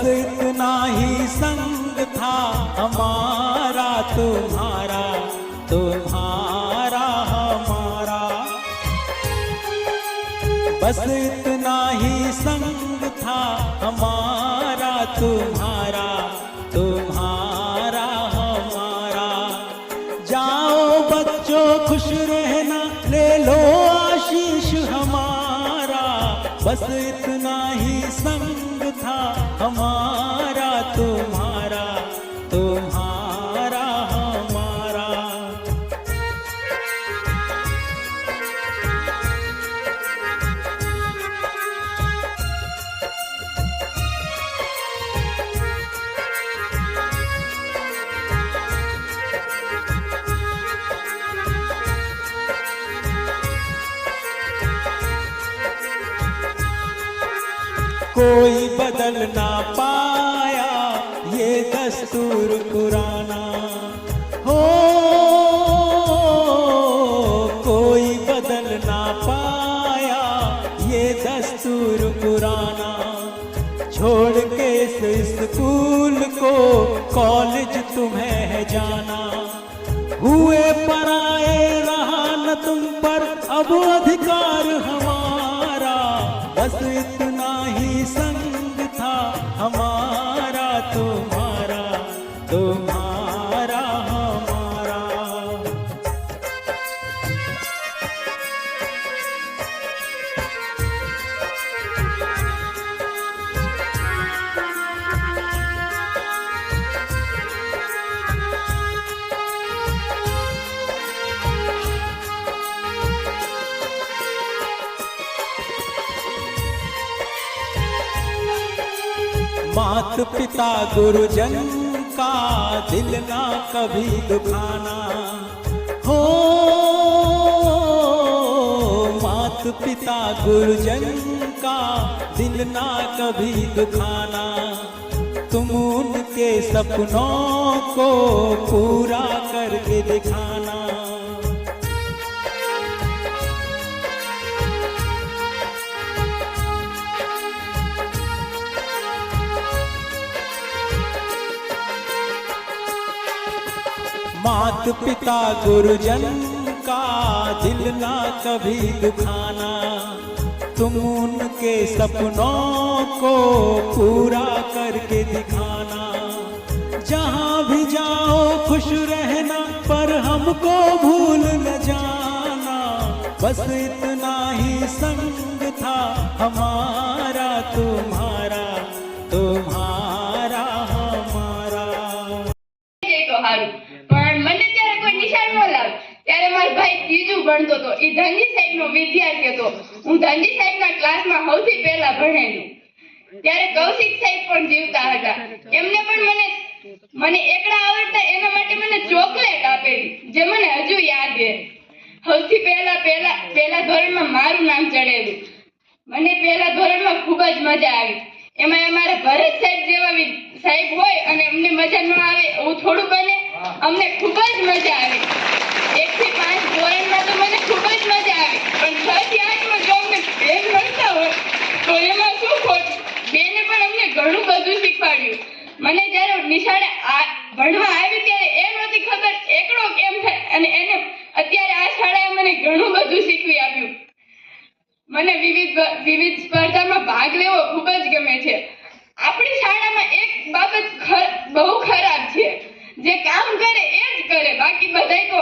इतना ही संग था हमारा तुम्हारा, तुम्हारा हमारा। बस इतना ही संग था हमारा तुम्हारा, तुम्हारा हमारा। जाओ बच्चों खुश रहना, ले लो आशीष हमारा। बस इतना ही संग था हमारा तुम्हारा, तुम्हारा हमारा। कोई बदल ना पाया ये दस्तूर पुराना हो, कोई बदल ना पाया ये दस्तूर पुराना। छोड़ के इस स्कूल को कॉलेज तुम्हें है जाना। हुए पराए रहा न तुम पर अब अधिकार हमारा। बस इतना ही संग था हमारा तुम्हारा, तुम्हारा हमारा। मात पिता गुरुजन का दिल ना कभी दुखाना हो, मात पिता गुरुजन का दिल ना कभी दुखाना। तुम उनके सपनों को पूरा करके दिखाना। मात पिता गुरुजन का दिल ना कभी दुखाना। तुम उनके सपनों को पूरा करके दिखाना। जहाँ भी जाओ खुश रहना, पर हमको भूल न जाना। बस इतना ही संग था हमारा तुम्हारा, तुम्हारा हमारा। ત્યારે મારો ભાઈ ત્રીજું ભણતો હતો। એ ધનજી સાહેબનો વિદ્યાર્થી હતો। હું ધનજી સાહેબના ક્લાસમાં સૌથી પહેલા ભણેલી। ત્યારે કૌશિક સાહેબ પણ જીવતા હતા। એમને પણ મને એકડા આવડતા એના માટે મને ચોકલેટ આપેલી, જે મને હજુ યાદ છે। સૌથી પહેલા ધોરણમાં મારું નામ ચડેલું। મને પહેલા ધોરણમાં ખૂબ જ મજા આવી। એમાં અમારા ભરત સાહેબ જેવા સાહેબ હોય અને અમને મજા ન આવે એવું થોડું બને। અમને ખૂબ જ મજા આવી। 1 થી 5 ધોરણમાં તો મને ખૂબ જ મજા આવી, પણ 6 થી 8માં જો અમને બેન મળતા હોય તો એમાં શું ખોટ? બેને પણ અમને ઘણું બધું શીખવાડ્યું। મને જ્યારે નિશાળે ભણવા આવી ત્યારે એ નહોતી ખબર એકડો કેમ થાય, અને એને અત્યારે આ શાળાએ મને ઘણું બધું શીખવી આપ્યું। મને વિવિધ સ્પર્ધામાં ભાગ લેવો ખૂબ જ ગમે છે। આપણી શાળામાં એક બાબત બહુ ખરાબ છે, જે કામ કરે એ જ કરે, બાકી બધાય તો